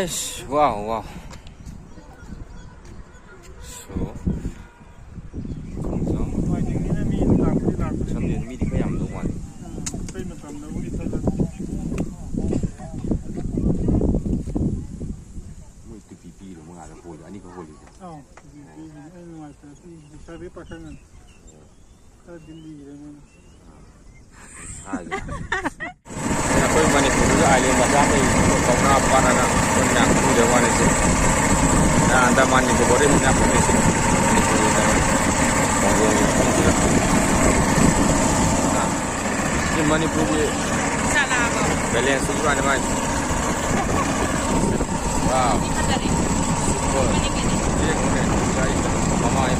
Aish, wow. So, something me the kayam the one. Muy pipi lo mga huli, ani ko huli. Oh, ay naman sabi pa siya nun. Dili naman. Ako yung Manipur ay masama yung pagkakuna para na kunya kuya wala siya. Na Andaman ni Bogor mo na police. Yung Manipur balance yung ano man. Wow. Super. Mama ay